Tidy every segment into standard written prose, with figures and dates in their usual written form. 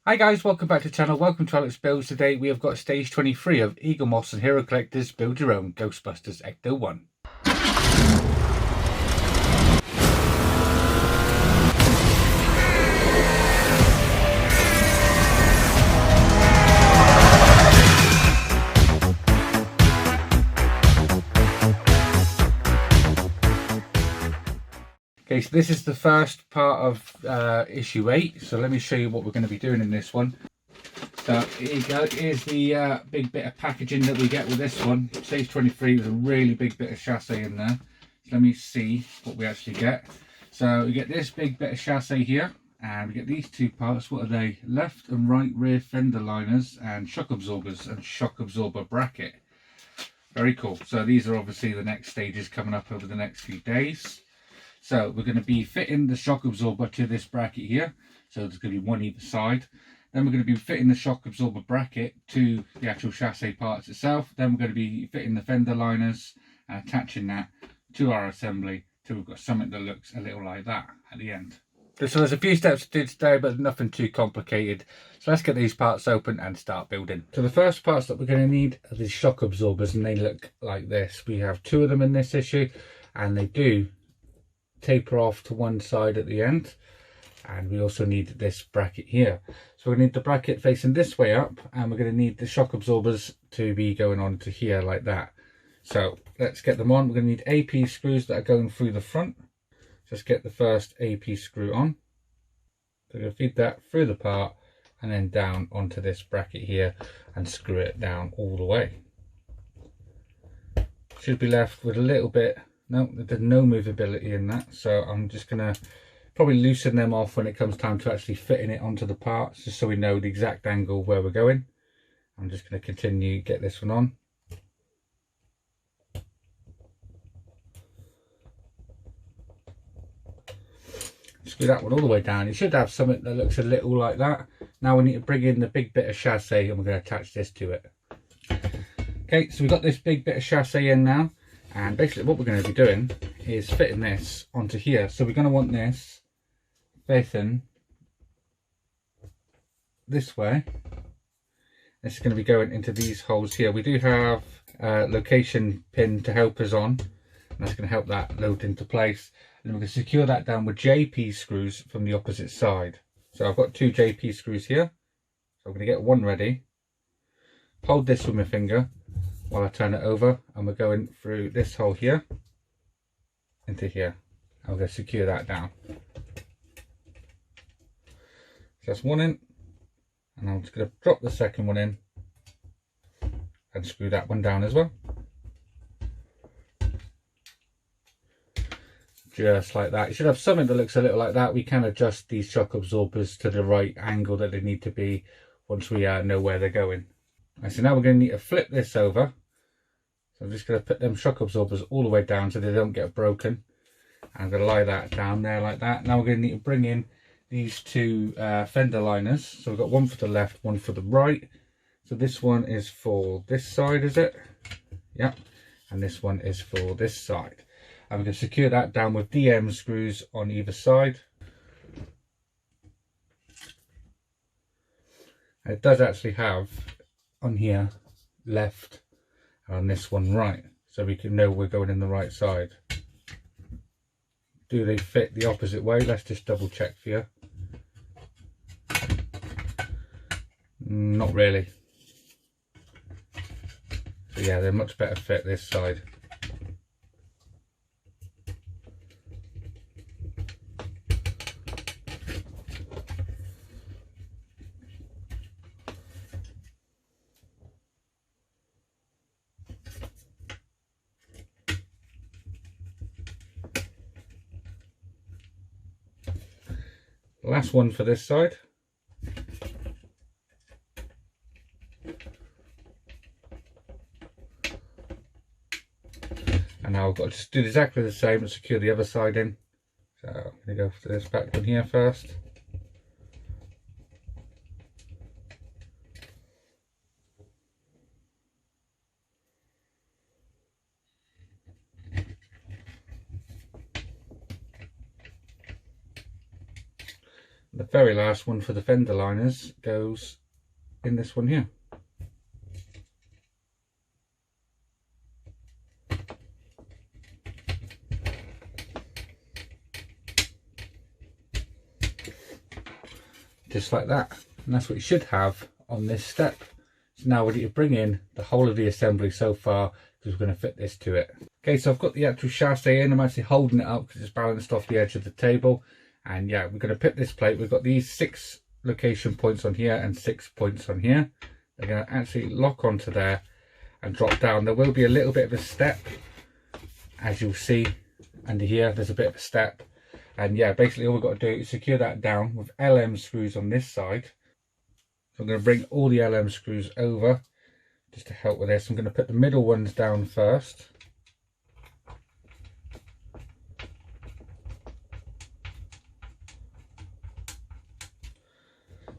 Hi guys, welcome back to the channel. Welcome to Alex Builds. Today we have got stage 23 of Eagle Moss and Hero Collector's Build Your Own Ghostbusters Ecto 1. Okay, so this is the first part of issue 8. So let me show you what we're going to be doing in this one. So here you go, here's the big bit of packaging that we get with this one. Stage 23 with a really big bit of chassis in there. So let me see what we actually get. So we get this big bit of chassis here, and we get these two parts. What are they? Left and right rear fender liners and shock absorbers and shock absorber bracket. Very cool. So these are obviously the next stages coming up over the next few days. So we're going to be fitting the shock absorber to this bracket here. So there's going to be one either side. Then we're going to be fitting the shock absorber bracket to the actual chassis parts itself. Then we're going to be fitting the fender liners and attaching that to our assembly till we've got something that looks a little like that at the end. So there's a few steps to do today, but nothing too complicated. So let's get these parts open and start building. So the first parts that we're going to need are the shock absorbers, and they look like this. We have two of them in this issue, and they do taper off to one side at the end. And we also need this bracket here. So we're going to need the bracket facing this way up, and we're going to need the shock absorbers to be going on to here like that. So let's get them on. We're going to need AP screws that are going through the front. Just get the first AP screw on. So we're going to feed that through the part and then down onto this bracket here and screw it down all the way. Should be left with a little bit, no, there's no movability in that. So I'm just going to probably loosen them off when it comes time to actually fitting it onto the parts, just so we know the exact angle where we're going. I'm just going to continue get this one on. Screw that one all the way down. You should have something that looks a little like that. Now we need to bring in the big bit of chassis, and we're going to attach this to it. Okay, so we've got this big bit of chassis in now, and basically what we're going to be doing is fitting this onto here. So we're going to want this facing this way. This is going to be going into these holes here. We do have a location pin to help us on, and that's going to help that load into place. And we're going to secure that down with JP screws from the opposite side. So I've got two JP screws here. So I'm going to get one ready. Hold this with my finger while I turn it over, and we're going through this hole here into here. I'm going to secure that down. Just one in, and I'm just going to drop the second one in and screw that one down as well. Just like that. You should have something that looks a little like that. We can adjust these shock absorbers to the right angle that they need to be once we know where they're going. And so now we're going to need to flip this over. So I'm just going to put them shock absorbers all the way down so they don't get broken. I'm going to lie that down there like that. Now we're going to need to bring in these two fender liners. So we've got one for the left, one for the right. So this one is for this side, is it? Yep. And this one is for this side. I'm going to secure that down with DM screws on either side. And it does actually have on here left and on this one right, so we can know we're going in the right side. Do they fit the opposite way? Let's just double check for you. Not really. So yeah, they're much better fit this side. Last one for this side. And now I've got to just do exactly the same and secure the other side in. So I'm going to go for this back one here first. The very last one for the fender liners goes in this one here. Just like that, and that's what you should have on this step. So now we need to bring in the whole of the assembly so far, because we're going to fit this to it. Okay, so I've got the actual chassis in. I'm actually holding it up because it's balanced off the edge of the table. And yeah, we're going to put this plate. We've got these 6 location points on here and 6 points on here. They're going to actually lock onto there and drop down. There will be a little bit of a step, as you'll see under here. There's a bit of a step. And yeah, basically all we've got to do is secure that down with LM screws on this side. So I'm going to bring all the LM screws over just to help with this. I'm going to put the middle ones down first.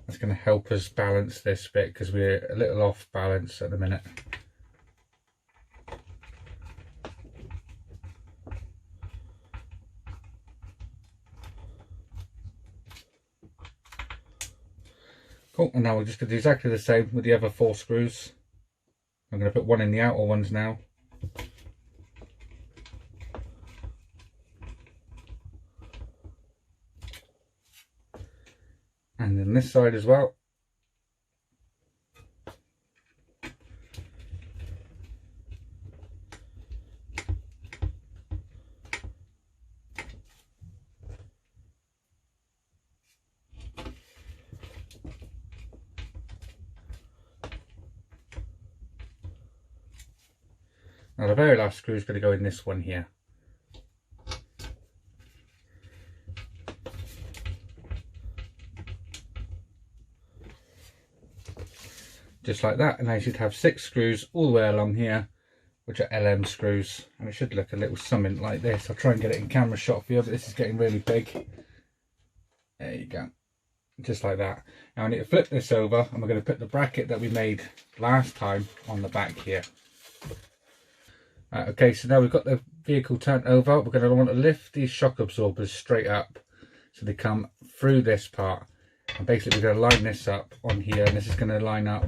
That's going to help us balance this bit because we're a little off balance at the minute. Cool, and now we're just going to do exactly the same with the other 4 screws. I'm going to put one in the outer ones now. And then this side as well. Now the very last screw is going to go in this one here. Just like that, and I should have 6 screws all the way along here, which are LM screws, and it should look a little something like this. I'll try and get it in camera shot for you, but this is getting really big. There you go, just like that. Now I need to flip this over, and we're going to put the bracket that we made last time on the back here. Okay, so now we've got the vehicle turned over. We're going to want to lift these shock absorbers straight up so they come through this part, and basically we're going to line this up on here, and this is going to line up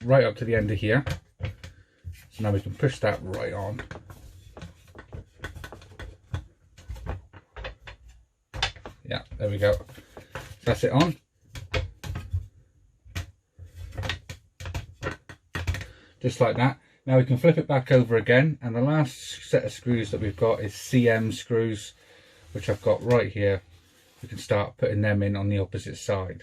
right up to the end of here. So now we can push that right on. Yeah, there we go. So that's it on. Just like that. Now we can flip it back over again, and the last set of screws that we've got is CM screws, which I've got right here. We can start putting them in on the opposite side.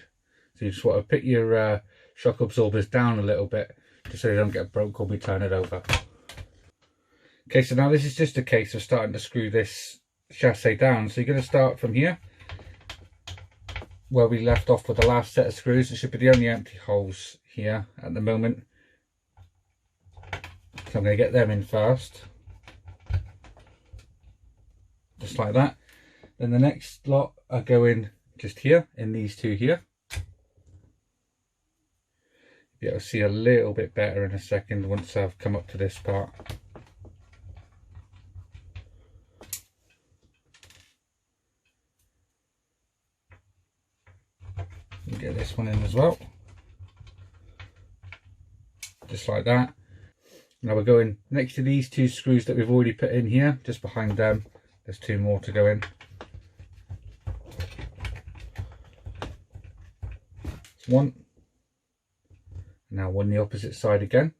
So you just want to put your shock absorbers down a little bit, just so they don't get broke when we turn it over. Okay, so now this is just a case of starting to screw this chassis down. So you're going to start from here, where we left off with the last set of screws. It should be the only empty holes here at the moment. So I'm going to get them in first, just like that. Then the next lot are going just here, in these 2 here. You'll be able to see a little bit better in a second once I've come up to this part. We'll get this one in as well, just like that. Now we're going next to these 2 screws that we've already put in here, just behind them. There's 2 more to go in. That's one. Now one the opposite side again.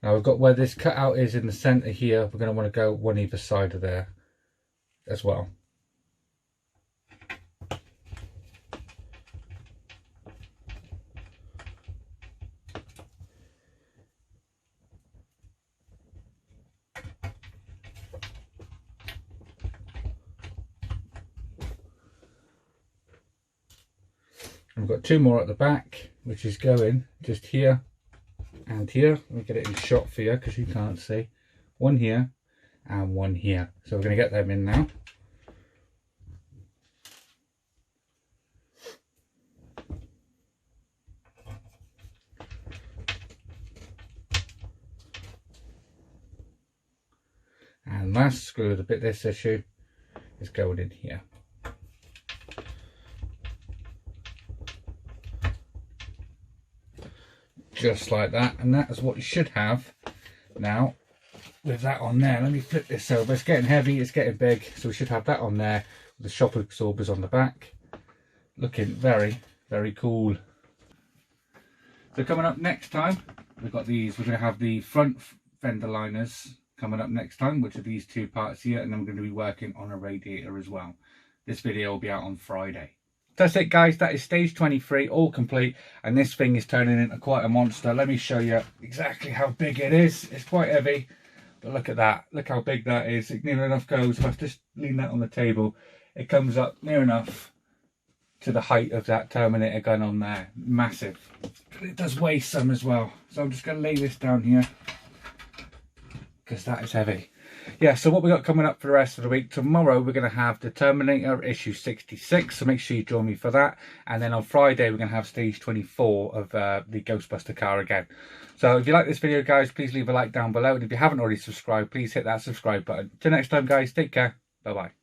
Now we've got where this cutout is in the centre here. We're going to want to go one either side of there as well. And we've got 2 more at the back, which is going just here and here. Let me get it in shot for you because you can't see. One here and one here. So we're going to get them in now. And last screw, the bit this issue is going in here. Just like that, and that is what you should have now with that on there. Let me flip this over. It's getting heavy, it's getting big, so we should have that on there with the shock absorbers on the back. Looking very, very cool. So coming up next time, we've got these. We're going to have the front fender liners coming up next time, which are these two parts here, and then we're going to be working on a radiator as well. This video will be out on Friday. That's it, guys. That is stage 23 all complete, and this thing is turning into quite a monster. Let me show you exactly how big it is. It's quite heavy, but look at that. Look how big that is. It near enough goes. If I just lean that on the table, it comes up near enough to the height of that Terminator gun on there. Massive. But it does weigh some as well, so I'm just going to lay this down here because that is heavy. Yeah, so what we got coming up for the rest of the week, tomorrow we're going to have the Terminator issue 66, so make sure you join me for that. And then on Friday we're going to have stage 24 of the Ghostbuster car again. So if you like this video, guys, please leave a like down below, and if you haven't already subscribed, please hit that subscribe button. Till next time, guys, take care. Bye bye.